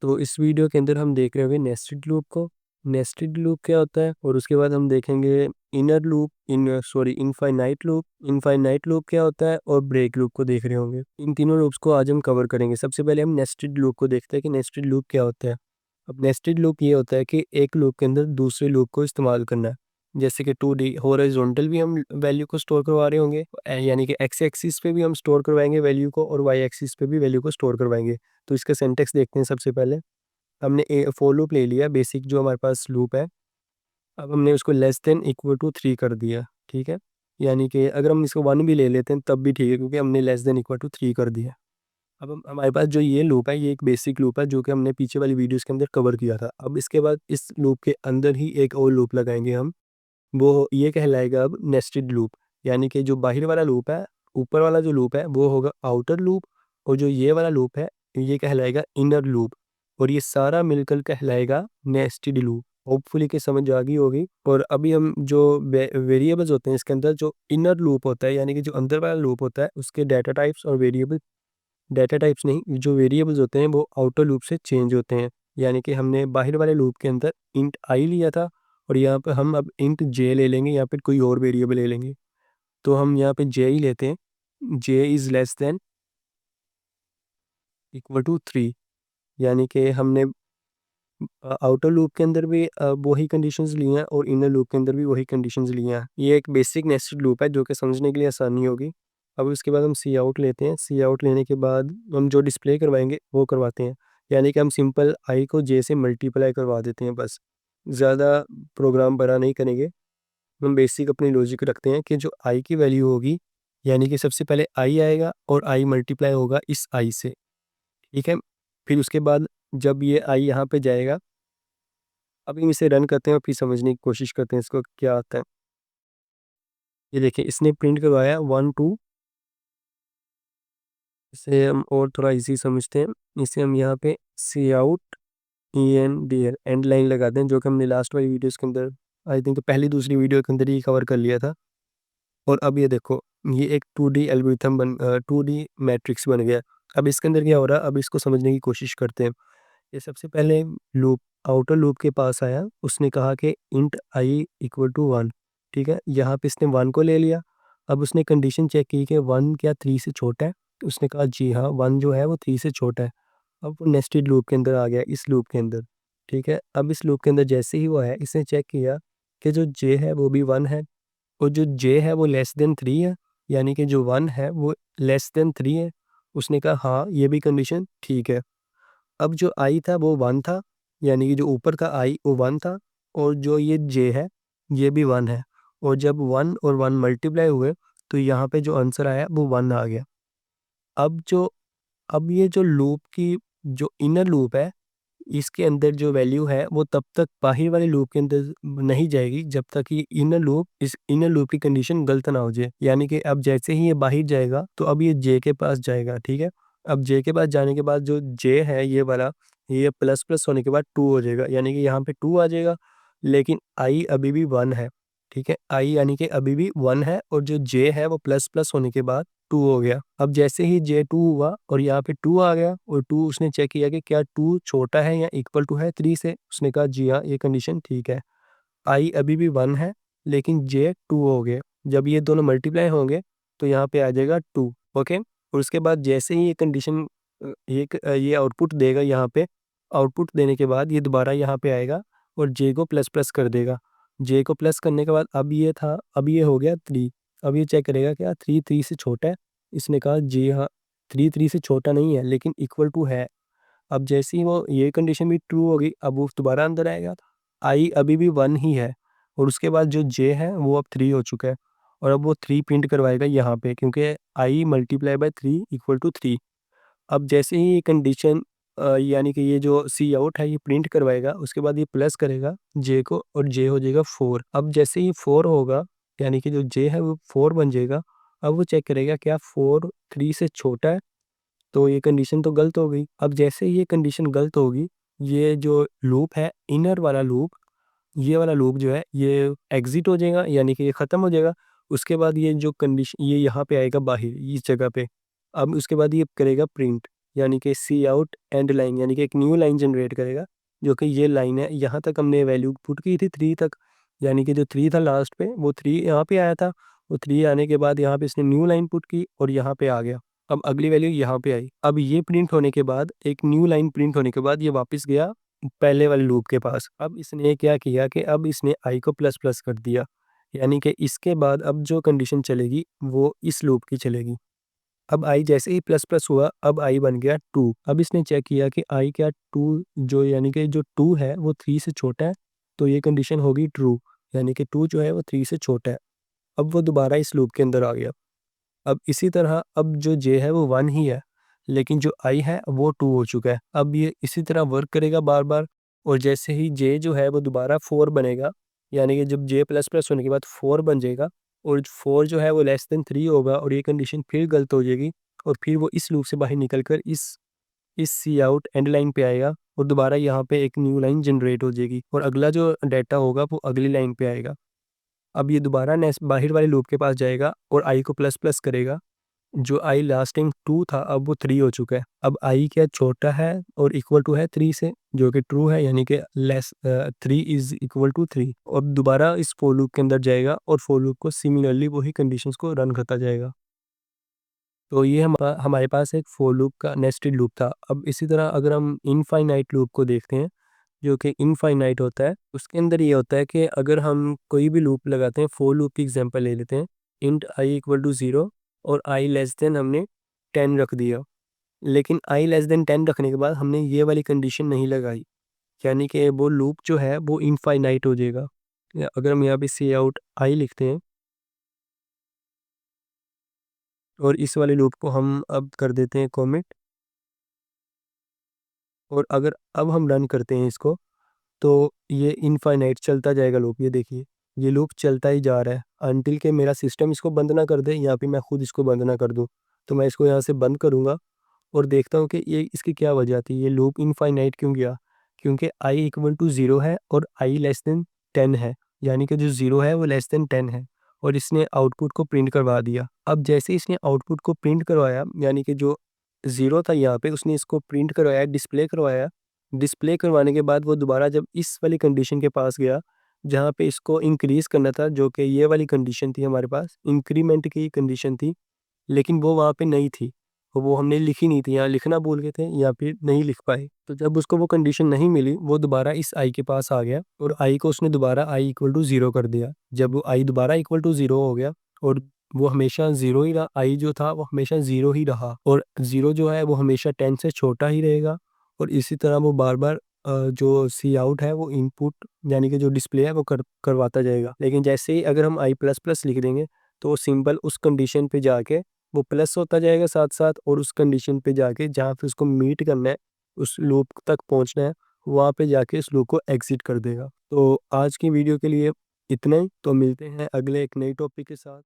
तो इस वीडियो के अंदर हम देख रहे होंगे नेस्टेड लूप को। नेस्टेड लूप क्या होता है, और उसके बाद हम देखेंगे inner loop infinite loop. Infinite loop क्या होता है, और ब्रेक लूप को देख रहे होंगे। इन तीनों लूप्स को आज हम कवर करेंगे। सबसे पहले हम नेस्टेड लूप को देखते हैं कि नेस्टेड लूप क्या होता है। अब नेस्टेड लूप ये होता है कि एक लूप के अंदर दूसरे लूप को इस्तेमाल करना है। जैसे कि 2D हॉरिजॉन्टल भी हम वैल्यू को स्टोर करवा रहे होंगे, यानी कि एक्स एक्सिस पे भी हम स्टोर करवाएंगे वैल्यू को, और वाई एक्सिस पे भी वैल्यू को स्टोर करवाएंगे। तो इसका सिंटेक्स देखते हैं। सबसे पहले हमने फॉर लूप ले लिया, बेसिक जो हमारे पास लूप है। अब हमने उसको लेस देन इक्वल टू 3 कर दिया, ठीक है। यानी कि अगर हम इसको 1 भी ले लेते हैं तब भी ठीक है, क्योंकि हमने लेस देन इक्वल टू 3 कर दिया। अब हमारे पास जो ये लूप है, ये एक बेसिक लूप है जो कि हमने पीछे वाली वीडियोस के अंदर कवर किया था। अब इसके बाद इस लूप के अंदर ही एक और लूप लगाएंगे हम, वो ये कहलाएगा अब नेस्टेड लूप। यानी कि जो बाहर वाला लूप है, ऊपर वाला जो लूप है वो होगा आउटर लूप, और जो ये वाला लूप है ये कहलाएगा इनर लूप, और ये सारा मिलकर कहलाएगा नेस्टेड लूप। होपफुली कि समझ आ गई होगी। और अभी हम जो वेरिएबल्स होते हैं इसके अंदर, जो इनर लूप होता है यानी कि जो अंदर वाला लूप होता है, उसके डाटा टाइप्स और वेरिएबल, डाटा टाइप्स नहीं, जो वेरिएबल्स होते हैं वो आउटर लूप से चेंज होते हैं। यानी कि हमने बाहर वाले लूप के अंदर इंट आई लिया था, और यहाँ पे हम अब इंट जे ले लेंगे, या फिर कोई और वेरिएबल ले लेंगे। तो हम यहाँ पे जे ही लेते हैं। J is less than equal to 3। यानी कि हमने आउटर लूप के अंदर भी वही कंडीशंस ली हैं, और इनर लूप के अंदर भी वही कंडीशंस ली हैं। ये एक बेसिक नेस्टेड लूप है जो कि समझने के लिए आसानी होगी। अब उसके बाद हम सी आउट लेते हैं। सी आउट लेने के बाद हम जो डिस्प्ले करवाएंगे वो करवाते हैं। यानी कि हम सिंपल आई को जे से मल्टीप्लाई करवा देते हैं बस, ज़्यादा प्रोग्राम बड़ा नहीं करेंगे। हम बेसिक अपनी लॉजिक रखते हैं कि जो आई की वैल्यू होगी, यानी कि सबसे पहले आई आएगा और आई मल्टीप्लाई होगा इस आई से, ठीक है। फिर उसके बाद जब ये आई यहाँ पे जाएगा, अभी हम इसे रन करते हैं और फिर समझने की कोशिश करते हैं इसको क्या आता है। ये देखिए इसने प्रिंट करवाया 1 2। इसे हम और थोड़ा इजी समझते हैं। इसे हम यहाँ पे C out E N D L end line लगाते हैं, जो कि हमने लास्ट वाली वीडियोस के अंदर, आई थिंक पहली दूसरी वीडियो के अंदर ही कवर कर लिया था। और अब ये देखो, ये एक 2D एल्गोरिथम 2D मैट्रिक्स बन गया। अब इसके अंदर क्या हो रहा है, अब इसको समझने की कोशिश करते हैं। ये सबसे पहले लूप आउटर लूप के पास आया, उसने कहा कि इंट आई इक्वल टू 1, ठीक है। यहाँ पे इसने 1 को ले लिया। अब उसने कंडीशन चेक की कि 1 क्या 3 से छोटा है। उसने कहा जी हाँ, 1 जो है वो 3 से छोटा है। अब वो नेस्टेड लूप के अंदर आ गया, इस लूप के अंदर, ठीक है। अब इस लूप के अंदर जैसे ही वो है, इसने चेक किया कि जो जे है वो भी 1 है, और जो जे है वो लेस देन 3 है, यानी कि जो 1 है वो लेस देन 3 है। उसने कहा हाँ, ये भी कंडीशन ठीक है। अब जो आई था वो 1 था, यानी कि जो ऊपर का आई वो 1 था, और जो ये जे है ये भी 1 है। और जब 1 और 1 मल्टीप्लाई हुए तो यहाँ पे जो आंसर आया वो 1 आ गया। अब जो अब ये जो लूप की जो इनर लूप है, इसके अंदर जो वैल्यू है वो तब तक बाहर वाले लूप के अंदर नहीं जाएगी जब तक ये इनर लूप, इस इनर लूप की कंडीशन गलत ना हो जाए। यानी कि अब जैसे ही ये बाहर जाएगा तो अब ये जे के पास जाएगा, ठीक है। अब जे के पास जाने के बाद जो जे है ये वाला, ये प्लस प्लस होने के बाद 2 हो जाएगा, यानी कि यहाँ पे 2 आ जाएगा। लेकिन आई अभी भी 1 है, ठीक है। आई यानी कि अभी भी 1 है, और जो जे है वो प्लस प्लस होने के बाद 2 हो गया। अब जैसे ही जे 2 हुआ और यहाँ पे 2 आ गया, और 2 उसने चेक किया कि क्या 2 छोटा है या इक्वल टू है 3 से। उसने कहा जी हाँ, ये कंडीशन ठीक है। आई अभी भी 1 है, लेकिन जे 2 हो गए। जब ये दोनों मल्टीप्लाई होंगे तो यहाँ पे आ जाएगा 2, ओके। और उसके बाद जैसे ही ये कंडीशन ये आउटपुट देगा, यहाँ पे आउटपुट देने के बाद ये दोबारा यहाँ पे आएगा और जे को प्लस प्लस कर देगा। जे को प्लस करने के बाद अब ये था, अब ये हो गया 3। अब ये चेक करेगा क्या 3 3 से छोटा है। इसने कहा जी हाँ, 3 3 से छोटा नहीं है लेकिन इक्वल टू है। अब जैसे ही वो ये कंडीशन भी ट्रू होगी, अब वो दोबारा अंदर आएगा। आई अभी भी 1 ही है, और उसके बाद जो जे है वो अब 3 हो चुका है, और अब वो 3 प्रिंट करवाएगा यहाँ पे, क्योंकि आई मल्टीप्लाई बाय 3 इक्वल टू 3। अब जैसे ही ये कंडीशन यानी कि ये जो सी आउट है ये प्रिंट करवाएगा, उसके बाद ये प्लस करेगा जे को, और जे हो जाएगा 4। अब जैसे ही 4 होगा, यानी कि जो जे है वो 4 बन जाएगा। अब वो चेक करेगा क्या 4 3 से छोटा है, तो ये कंडीशन तो गलत हो गई। अब जैसे ही ये कंडीशन गलत होगी, ये जो लूप है इनर वाला लूप, ये वाला लूप जो है ये एग्जिट हो जाएगा, यानी कि ये ख़त्म हो जाएगा। उसके बाद ये जो कंडीशन ये यहाँ पे आएगा बाहर इस जगह पे। अब उसके बाद ये करेगा प्रिंट, यानी कि सी आउट एंड लाइन, यानी कि एक न्यू लाइन जनरेट करेगा जो कि ये लाइन है। यहाँ तक हमने वैल्यू पुट की थी 3 तक, यानी कि जो 3 था लास्ट पे वो 3 यहाँ पे आया था। वो 3 आने के बाद यहाँ पे इसने न्यू लाइन पुट की और यहाँ पे आ गया। अब अगली वैल्यू यहाँ पे आई। अब ये प्रिंट होने के बाद, एक न्यू लाइन प्रिंट होने के बाद ये वापस गया पहले वाले लूप के पास। अब इसने क्या किया कि अब इसने आई को प्लस प्लस कर दिया, यानी कि इसके बाद अब जो कंडीशन चलेगी वो इस लूप की चलेगी। अब आई जैसे ही प्लस प्लस हुआ, अब आई बन गया 2। अब इसने चेक किया कि आई क्या 2 जो, यानी कि जो 2 है वो 3 से छोटा है, तो ये कंडीशन होगी ट्रू, यानी कि 2 जो है वो 3 से छोटा है। अब वो दोबारा इस लूप के अंदर आ गया। अब इसी तरह अब जो जे है वो 1 ही है, लेकिन जो आई है वो 2 हो चुका है। अब ये इसी तरह वर्क करेगा बार बार, और जैसे ही जे जो है वो दोबारा 4 बनेगा, यानी कि जब जे प्लस प्लस होने के बाद 4 बन जाएगा और 4 जो है वो लेस देन 3 होगा और ये कंडीशन फिर गलत हो जाएगी, और फिर वो इस लूप से बाहर निकल कर इस सी आउट एंड लाइन पे आएगा और दोबारा यहाँ पे एक न्यू लाइन जनरेट हो जाएगी और अगला जो डाटा होगा वो अगली लाइन पे आएगा। अब ये दोबारा नेक्स्ट बाहर वाले लूप के पास जाएगा और आई को प्लस प्लस करेगा। जो आई लास्टिंग 2 था अब वो 3 हो चुका है। अब आई क्या छोटा है और इक्वल टू है 3 से, जो कि ट्रू है, यानी कि 3 इज इक्वल टू 3। अब दोबारा इस फॉर लूप के अंदर जाएगा और फॉर लूप को सिमिलरली वही कंडीशंस को रन करता जाएगा। तो ये हमारे पास एक फॉर लूप का नेस्टेड लूप था। अब इसी तरह अगर हम इनफाइनाइट लूप को देखते हैं, जो कि इनफाइनाइट होता है, उसके अंदर ये होता है कि अगर हम कोई भी लूप लगाते हैं, फॉर लूप की एग्जांपल ले लेते हैं, इंट आई इक्वल टू 0 और आई लेस देन हमने 10 रख दिया, लेकिन आई लेस देन 10 रखने के बाद हमने ये वाली कंडीशन नहीं लगाई, यानी कि वो लूप जो है वो इनफाइनाइट हो जाएगा। अगर हम यहाँ पे सी आउट आई लिखते हैं और इस वाले लूप को हम अब कर देते हैं कॉमिट, और अगर अब हम रन करते हैं इसको, तो ये इनफाइनाइट चलता जाएगा लूप। ये देखिए, ये लूप चलता ही जा रहा है अनटिल के मेरा सिस्टम इसको बंद ना कर दे, या फिर मैं खुद इसको बंद ना कर दूं। तो मैं इसको यहाँ से बंद करूँगा और देखता हूँ कि ये इसकी क्या वजह थी, ये लूप इनफाइनाइट क्यों गया। क्योंकि आई इक्वल टू 0 है और आई लेस देन 10 है, यानी कि जो 0 है वो लेस देन 10 है, और इसने आउटपुट को प्रिंट करवा दिया। अब जैसे इसने आउटपुट को प्रिंट करवाया, यानी कि जो 0 था यहाँ पे उसने इसको प्रिंट करवाया, डिस्प्ले करवाया। डिस्प्ले करवाने के बाद वो दोबारा जब इस वाली कंडीशन के पास गया जहाँ पे इसको इंक्रीज़ करना था, जो कि ये वाली कंडीशन थी हमारे पास, इंक्रीमेंट की कंडीशन थी, लेकिन वो वहाँ पे नहीं थी। वो हमने लिखी नहीं थी, यहाँ लिखना भूल गए थे या फिर नहीं लिख पाए। तो जब उसको वो कंडीशन नहीं मिली, वो दोबारा इस आई के पास आ गया और आई को उसने दोबारा आई इक्वल टू 0 कर दिया। जब वो आई दोबारा इक्वल टू 0 हो गया और वो हमेशा 0 ही रहा, आई जो था वो हमेशा 0 ही रहा, और 0 जो है वो हमेशा 10 से छोटा ही रहेगा। और इसी तरह वो बार-बार जो सी आउट है वो इनपुट, यानी कि जो डिस्प्ले है वो करवाता जाएगा। लेकिन जैसे ही अगर हम आई प्लस प्लस लिख देंगे, तो वो सिंबल उस कंडीशन पे जाके वो प्लस होता जाएगा साथ-साथ, और उस कंडीशन पे जाके जहाँ पे उसको मीट करना है, उस लूप तक पहुँचना है, वहाँ पे जाके इस लूप को एग्ज़िट कर देगा। तो आज की वीडियो के लिए इतना ही, तो मिलते हैं अगले एक नई टॉपिक के साथ।